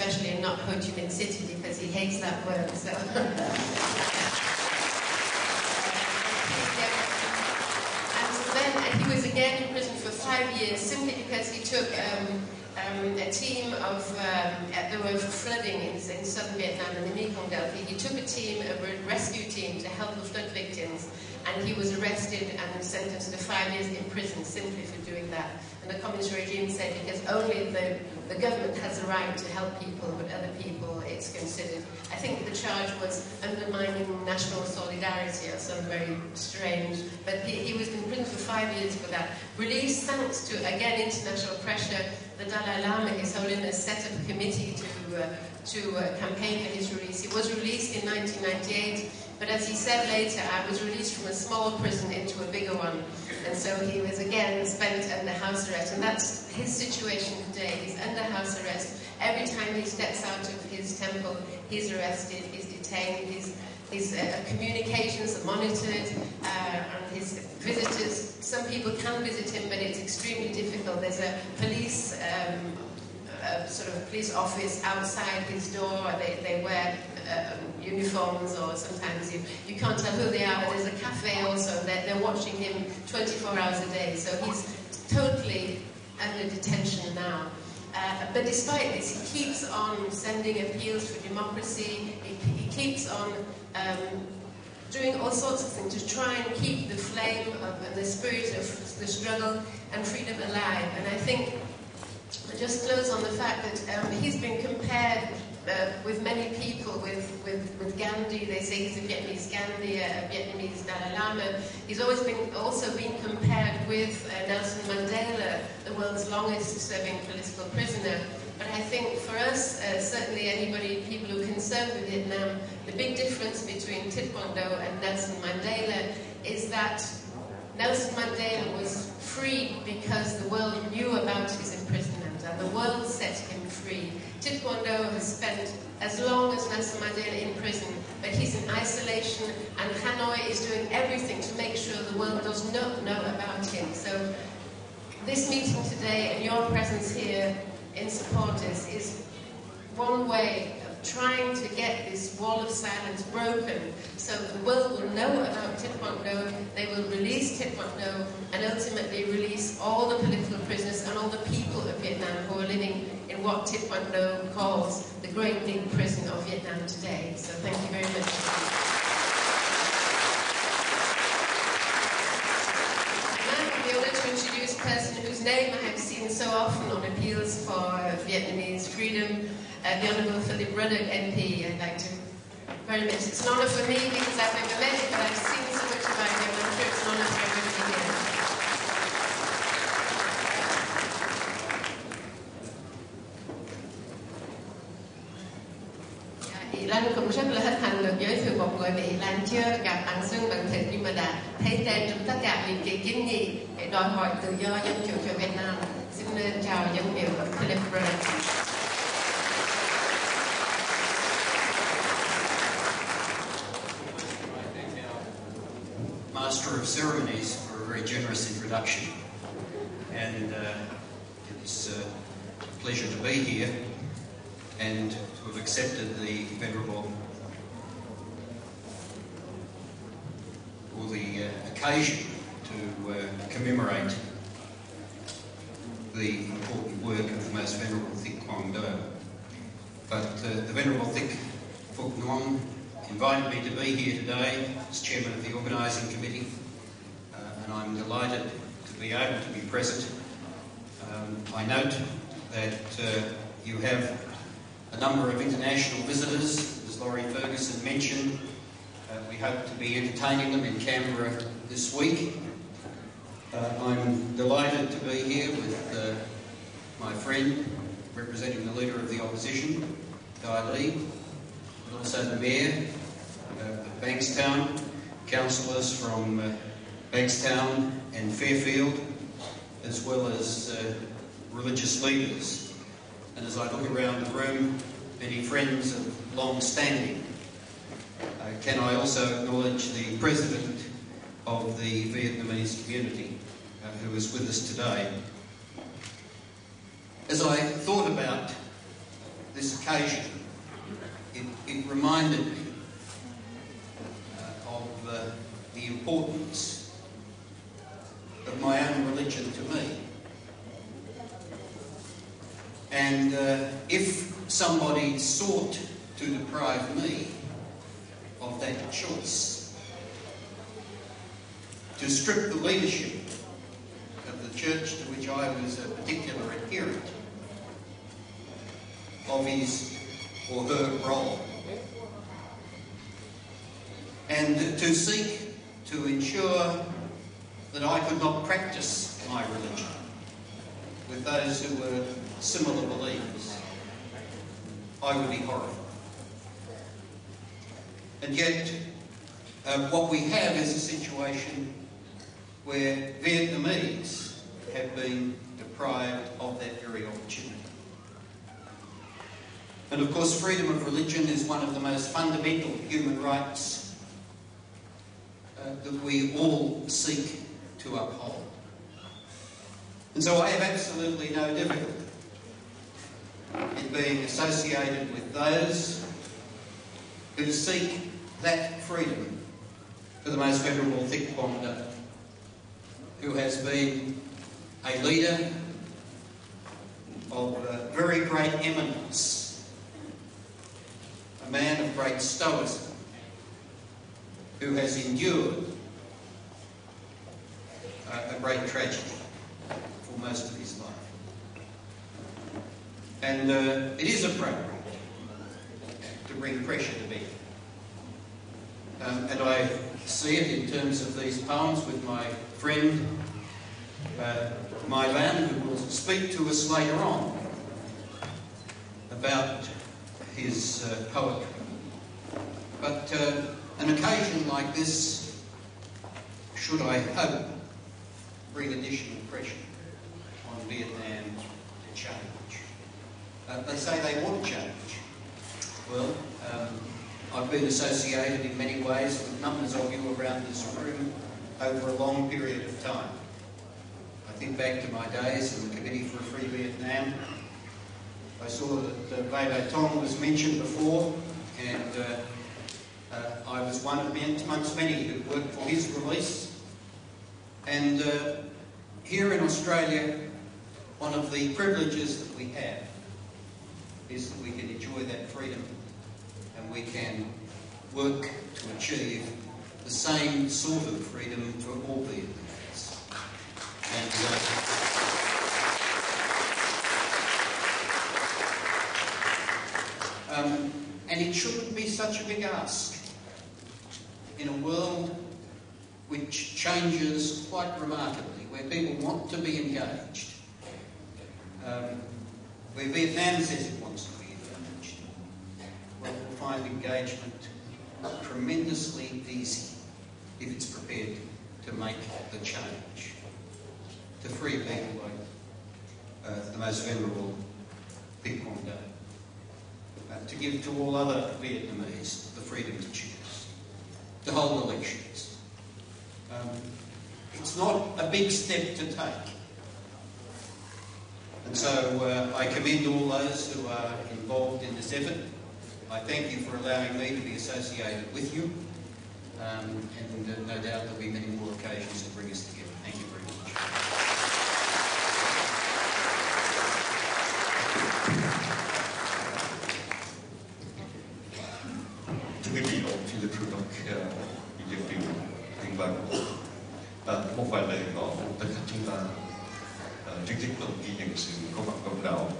especially in not Ho Chi Minh City, because he hates that word. So. And he was again in prison for 5 years simply because he took a team of, there was flooding in southern Vietnam in the Mekong Delta. He took a rescue team to help the flood victims, and he was arrested and sentenced to 5 years in prison simply for doing that. And the communist regime said because only the government has the right to help people, but other people it's considered. I think the charge was undermining national solidarity or something very strange. But he was in prison for 5 years for that. Released thanks to, again, international pressure. The Dalai Lama, His Holiness, set up a committee to campaign for his release. He was released in 1998, but as he said later, I was released from a small prison into a bigger one. And so he was again spent under house arrest, and that's his situation today. He's under house arrest. Every time he steps out of his temple, he's arrested, he's detained, his communications are monitored, and his visitors, some people can visit him, but it's extremely difficult. There's a police sort of police office outside his door. They wear uniforms, or sometimes you can't tell who they are, but there's a cafe also. They're watching him 24 hours a day, so he's totally under detention now. But despite this, he keeps on sending appeals for democracy. He keeps on doing all sorts of things to try and keep the flame and the spirit of the struggle and freedom alive. And I think I'll just close on the fact that he's been compared with many people, with Gandhi. They say he's a Vietnamese Gandhi, a Vietnamese Dalai Lama. He's always also been compared with Nelson Mandela, the world's longest serving political prisoner. But I think for us, certainly people who are concerned with Vietnam, the big difference between Thich Quang Do and Nelson Mandela is that Nelson Mandela was free because the world knew about his imprisonment, and the world set him free. Thich Quang Do has spent as long as Nelson Mandela in prison, but he's in isolation, and Hanoi is doing everything to make sure the world does not know about him. So this meeting today and your presence here in supporters is one way of trying to get this wall of silence broken, so the world will know about Thich Quang Do, they will release Thich Quang Do, and ultimately release all the political prisoners and all the people of Vietnam who are living in what Thich Quang Do calls the great big prison of Vietnam today. So thank you very much. To introduce a person whose name I have seen so often on appeals for Vietnamese freedom, the Honourable Philip Ruddock MP. I'd like to very much. It's an honour for me because I've never met him, but I've seen so much about him. I'm sure it's an honour for everybody here. Lan cũng rất là hân hạnh được giới thiệu một người mà Lan chưa gặp bằng xương bằng thịt, nhưng mà đã thấy tên trong tất cả những cái kiến nghị để đòi hỏi tự do dân chủ cho Việt Nam. Xin chào dân biểu của Philip Ruddock. Master of Ceremonies for a very generous introduction, and it's a pleasure to be here and to have accepted the venerable, or the occasion to commemorate the important work of the Most Venerable Thich Quang Do. But the Venerable Thich Quang invited me to be here today as chairman of the organising committee, and I'm delighted to be able to be present. I note that you have a number of international visitors, as Laurie Ferguson mentioned. We hope to be entertaining them in Canberra this week. I'm delighted to be here with my friend, representing the Leader of the Opposition, Dai Lee, and also the Mayor of Bankstown, councillors from Bankstown and Fairfield, as well as religious leaders. And as I look around the room, many friends of long standing. Can I also acknowledge the President of the Vietnamese community who is with us today. As I thought about this occasion, it reminded me of the importance of my own religion to me. And if somebody sought to deprive me of that choice, to strip the leadership of the church to which I was a particular adherent of his or her role, and to seek to ensure that I could not practice my religion with those who were similar believers, I would be horrified. And yet, what we have is a situation where Vietnamese have been deprived of that very opportunity. And of course, freedom of religion is one of the most fundamental human rights that we all seek to uphold. And so I have absolutely no difficulty in being associated with those who seek that freedom for the Most Venerable Thich Quang, who has been a leader of very great eminence, a man of great stoicism, who has endured a great tragedy for most of his life. And it is appropriate to bring pressure to bear. And I see it in terms of these poems with my friend, Mai Van, who will speak to us later on about his poetry. But an occasion like this should, I hope, bring additional pressure on Vietnam to change. They say they want change. Well, I've been associated in many ways with numbers of you around this room over a long period of time. I think back to my days in the Committee for a Free Vietnam. I saw that Buoi Phat Hanh was mentioned before, and I was one amongst many who worked for his release. And here in Australia, one of the privileges that we have is that we can enjoy that freedom, and we can work to achieve the same sort of freedom for all Vietnamese. And it shouldn't be such a big ask in a world which changes quite remarkably, where people want to be engaged, where Vietnam says it wants to be engaged. Well, we'll find engagement tremendously easy if it's prepared to make the change, to free people like the Most Venerable Thich Quang, to give to all other Vietnamese the freedom to choose, to hold elections. It's not a big step to take. And so I commend all those who are involved in this effort. I thank you for allowing me to be associated with you. And no doubt there'll be many more occasions to bring us together. Thank you very much. Thưa quý vị, ông xin được chủ động giới thiệu tiếng vang một vài lời ngỏ tất cả chúng ta trước hết là ghi nhận sự có mặt đông đảo